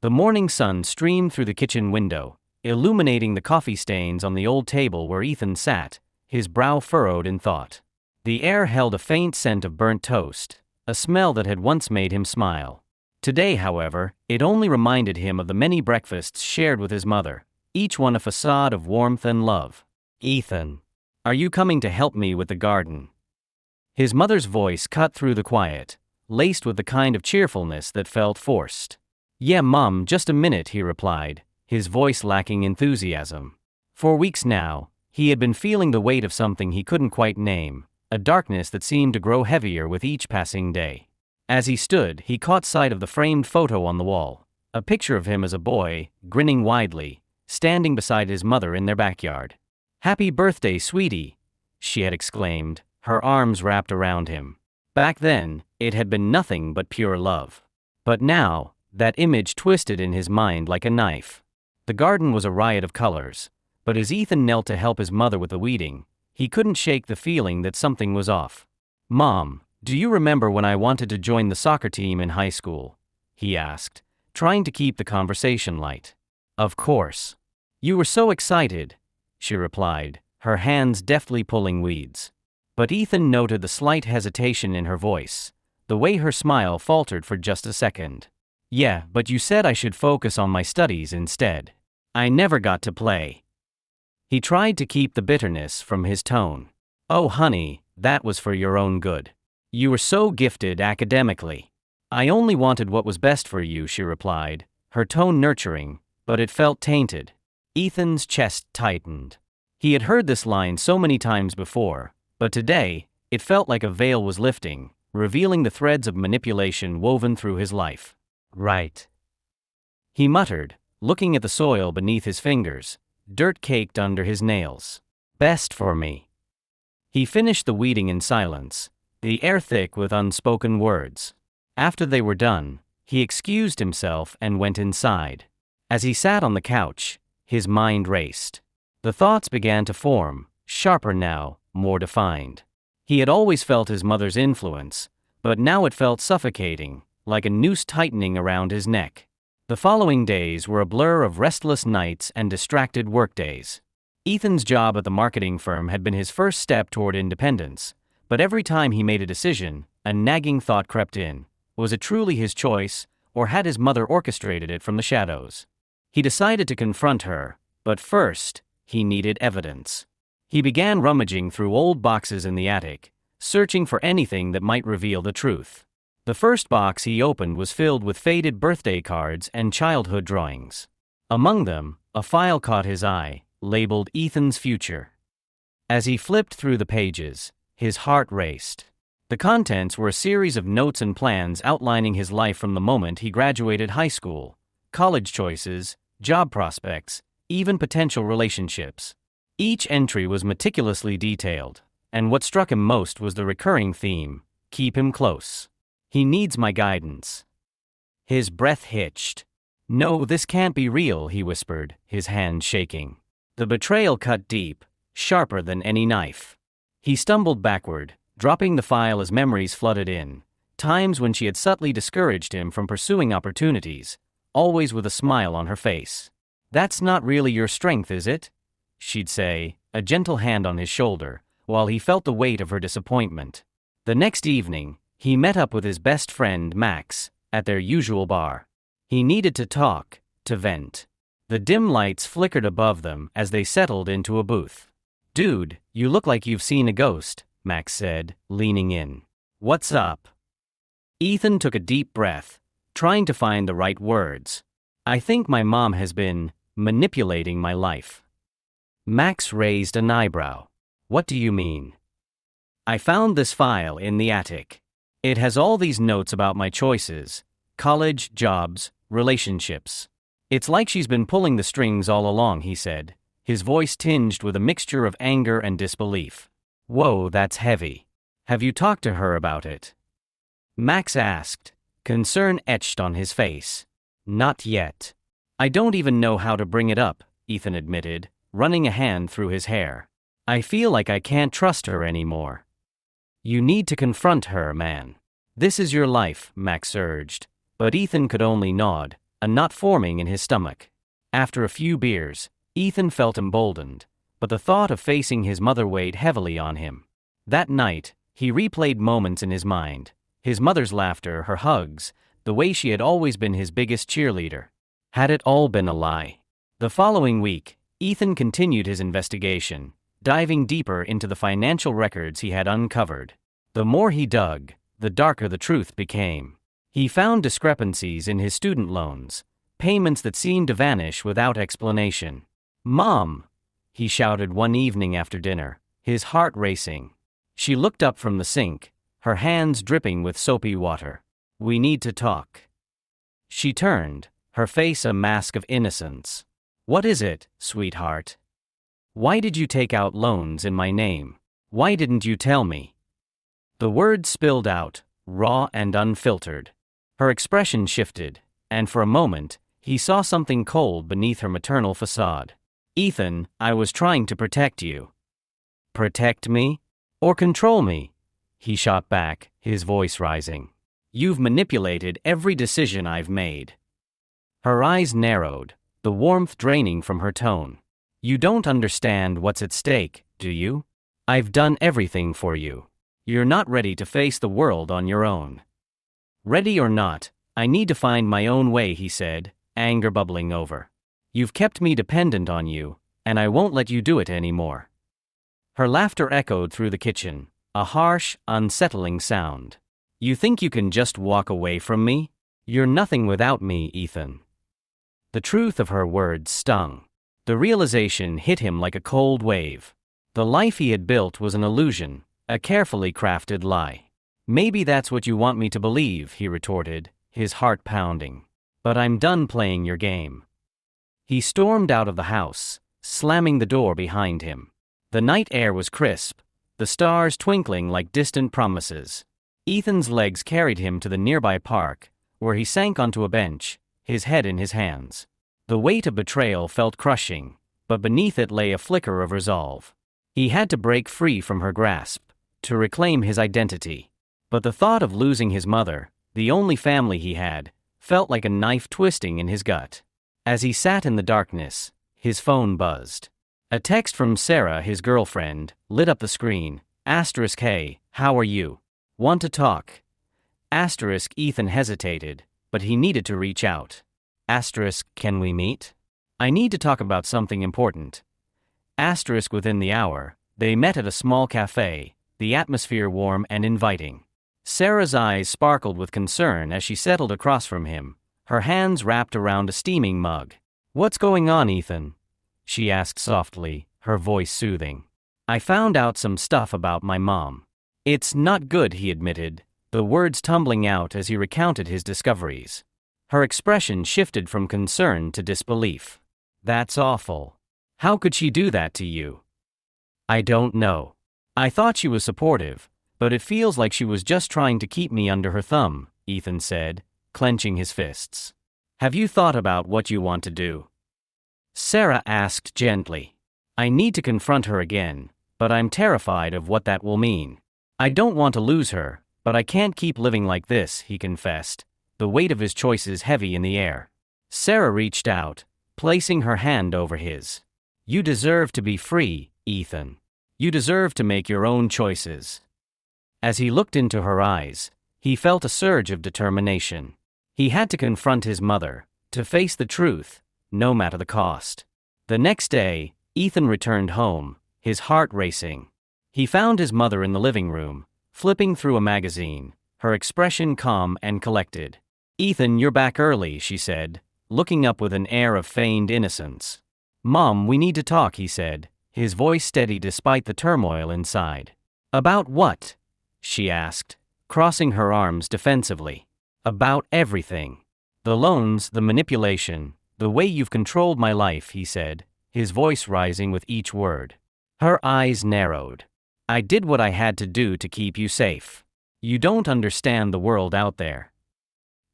The morning sun streamed through the kitchen window, illuminating the coffee stains on the old table where Ethan sat, his brow furrowed in thought. The air held a faint scent of burnt toast, a smell that had once made him smile. Today, however, it only reminded him of the many breakfasts shared with his mother, each one a facade of warmth and love. "Ethan, are you coming to help me with the garden?" His mother's voice cut through the quiet, laced with the kind of cheerfulness that felt forced. "Yeah, Mom, just a minute," he replied, his voice lacking enthusiasm. For weeks now, he had been feeling the weight of something he couldn't quite name, a darkness that seemed to grow heavier with each passing day. As he stood, he caught sight of the framed photo on the wall, a picture of him as a boy, grinning widely, standing beside his mother in their backyard. "Happy birthday, sweetie," she had exclaimed, her arms wrapped around him. Back then, it had been nothing but pure love. But now, that image twisted in his mind like a knife. The garden was a riot of colors, but as Ethan knelt to help his mother with the weeding, he couldn't shake the feeling that something was off. "Mom, do you remember when I wanted to join the soccer team in high school?" he asked, trying to keep the conversation light. "Of course. You were so excited," she replied, her hands deftly pulling weeds. But Ethan noted the slight hesitation in her voice, the way her smile faltered for just a second. "Yeah, but you said I should focus on my studies instead. I never got to play." He tried to keep the bitterness from his tone. "Oh honey, that was for your own good. You were so gifted academically. I only wanted what was best for you," she replied, her tone nurturing, but it felt tainted. Ethan's chest tightened. He had heard this line so many times before, but today, it felt like a veil was lifting, revealing the threads of manipulation woven through his life. "Right," he muttered, looking at the soil beneath his fingers, dirt caked under his nails. "Best for me." He finished the weeding in silence, the air thick with unspoken words. After they were done, he excused himself and went inside. As he sat on the couch, his mind raced. The thoughts began to form, sharper now, more defined. He had always felt his mother's influence, but now it felt suffocating, like a noose tightening around his neck. The following days were a blur of restless nights and distracted workdays. Ethan's job at the marketing firm had been his first step toward independence, but every time he made a decision, a nagging thought crept in. Was it truly his choice, or had his mother orchestrated it from the shadows? He decided to confront her, but first, he needed evidence. He began rummaging through old boxes in the attic, searching for anything that might reveal the truth. The first box he opened was filled with faded birthday cards and childhood drawings. Among them, a file caught his eye, labeled Ethan's Future. As he flipped through the pages, his heart raced. The contents were a series of notes and plans outlining his life from the moment he graduated high school, college choices, job prospects, even potential relationships. Each entry was meticulously detailed, and what struck him most was the recurring theme: keep him close. He needs my guidance. His breath hitched. "No, this can't be real," he whispered, his hand shaking. The betrayal cut deep, sharper than any knife. He stumbled backward, dropping the file as memories flooded in, times when she had subtly discouraged him from pursuing opportunities, always with a smile on her face. "That's not really your strength, is it?" she'd say, a gentle hand on his shoulder, while he felt the weight of her disappointment. The next evening, he met up with his best friend, Max, at their usual bar. He needed to talk, to vent. The dim lights flickered above them as they settled into a booth. "Dude, you look like you've seen a ghost," Max said, leaning in. "What's up?" Ethan took a deep breath, trying to find the right words. "I think my mom has been manipulating my life." Max raised an eyebrow. "What do you mean?" "I found this file in the attic. It has all these notes about my choices: college, jobs, relationships. It's like she's been pulling the strings all along," he said, his voice tinged with a mixture of anger and disbelief. "Whoa, that's heavy. Have you talked to her about it?" Max asked, concern etched on his face. "Not yet. I don't even know how to bring it up," Ethan admitted, running a hand through his hair. "I feel like I can't trust her anymore." "You need to confront her, man. This is your life," Max urged, but Ethan could only nod, a knot forming in his stomach. After a few beers, Ethan felt emboldened, but the thought of facing his mother weighed heavily on him. That night, he replayed moments in his mind: his mother's laughter, her hugs, the way she had always been his biggest cheerleader. Had it all been a lie? The following week, Ethan continued his investigation, diving deeper into the financial records he had uncovered. The more he dug, the darker the truth became. He found discrepancies in his student loans, payments that seemed to vanish without explanation. "Mom!" he shouted one evening after dinner, his heart racing. She looked up from the sink, her hands dripping with soapy water. "We need to talk." She turned, her face a mask of innocence. "What is it, sweetheart? Why did you take out loans in my name? Why didn't you tell me?" The words spilled out, raw and unfiltered. Her expression shifted, and for a moment, he saw something cold beneath her maternal facade. "Ethan, I was trying to protect you." "Protect me? Or control me?" he shot back, his voice rising. "You've manipulated every decision I've made." Her eyes narrowed, the warmth draining from her tone. "You don't understand what's at stake, do you? I've done everything for you. You're not ready to face the world on your own." "Ready or not, I need to find my own way," he said, anger bubbling over. "You've kept me dependent on you, and I won't let you do it anymore." Her laughter echoed through the kitchen, a harsh, unsettling sound. "You think you can just walk away from me? You're nothing without me, Ethan." The truth of her words stung. The realization hit him like a cold wave. The life he had built was an illusion, a carefully crafted lie. "Maybe that's what you want me to believe," he retorted, his heart pounding. "But I'm done playing your game." He stormed out of the house, slamming the door behind him. The night air was crisp, the stars twinkling like distant promises. Ethan's legs carried him to the nearby park, where he sank onto a bench, his head in his hands. The weight of betrayal felt crushing, but beneath it lay a flicker of resolve. He had to break free from her grasp, to reclaim his identity. But the thought of losing his mother, the only family he had, felt like a knife twisting in his gut. As he sat in the darkness, his phone buzzed. A text from Sarah, his girlfriend, lit up the screen. "Hey, how are you? Want to talk?" Ethan hesitated, but he needed to reach out. "Can we meet? I need to talk about something important." Within the hour, they met at a small cafe, the atmosphere warm and inviting. Sarah's eyes sparkled with concern as she settled across from him, her hands wrapped around a steaming mug. "What's going on, Ethan?" she asked softly, her voice soothing. "I found out some stuff about my mom." "It's not good," he admitted, the words tumbling out as he recounted his discoveries. Her expression shifted from concern to disbelief. "That's awful. How could she do that to you?" "I don't know. I thought she was supportive, but it feels like she was just trying to keep me under her thumb," Ethan said, clenching his fists. "Have you thought about what you want to do?" Sarah asked gently. "I need to confront her again, but I'm terrified of what that will mean. I don't want to lose her, but I can't keep living like this," he confessed, the weight of his choices heavy in the air. Sarah reached out, placing her hand over his. "You deserve to be free, Ethan. You deserve to make your own choices." As he looked into her eyes, he felt a surge of determination. He had to confront his mother, to face the truth, no matter the cost. The next day, Ethan returned home, his heart racing. He found his mother in the living room, flipping through a magazine, her expression calm and collected. "Ethan, you're back early," she said, looking up with an air of feigned innocence. "Mom, we need to talk," he said, his voice steady despite the turmoil inside. "About what?" she asked, crossing her arms defensively. "About everything. The loans, the manipulation, the way you've controlled my life," he said, his voice rising with each word. Her eyes narrowed. "I did what I had to do to keep you safe. You don't understand the world out there."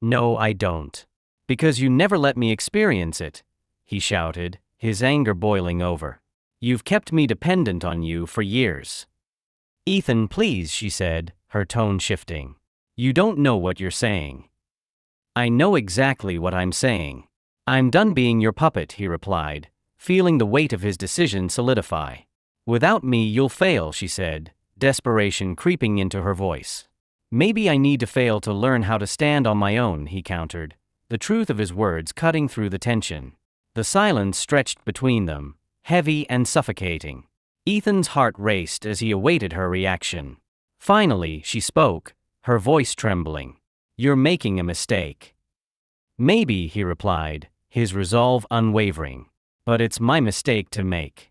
"No, I don't. Because you never let me experience it," he shouted, his anger boiling over. "You've kept me dependent on you for years." "Ethan, please," she said, her tone shifting. "You don't know what you're saying." I know exactly what I'm saying. I'm done being your puppet, he replied, feeling the weight of his decision solidify. Without me, you'll fail, she said, desperation creeping into her voice. Maybe I need to fail to learn how to stand on my own, he countered, the truth of his words cutting through the tension. The silence stretched between them, heavy and suffocating. Ethan's heart raced as he awaited her reaction. Finally, she spoke, her voice trembling. You're making a mistake. Maybe, he replied, his resolve unwavering. But it's my mistake to make.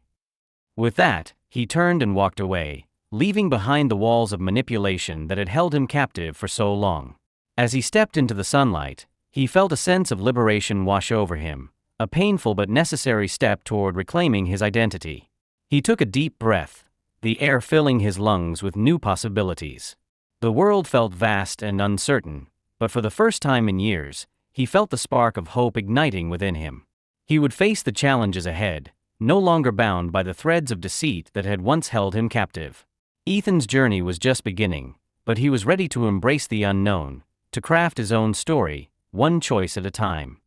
With that, he turned and walked away, leaving behind the walls of manipulation that had held him captive for so long. As he stepped into the sunlight, he felt a sense of liberation wash over him, a painful but necessary step toward reclaiming his identity. He took a deep breath, the air filling his lungs with new possibilities. The world felt vast and uncertain, but for the first time in years, he felt the spark of hope igniting within him. He would face the challenges ahead, no longer bound by the threads of deceit that had once held him captive. Ethan's journey was just beginning, but he was ready to embrace the unknown, to craft his own story, one choice at a time.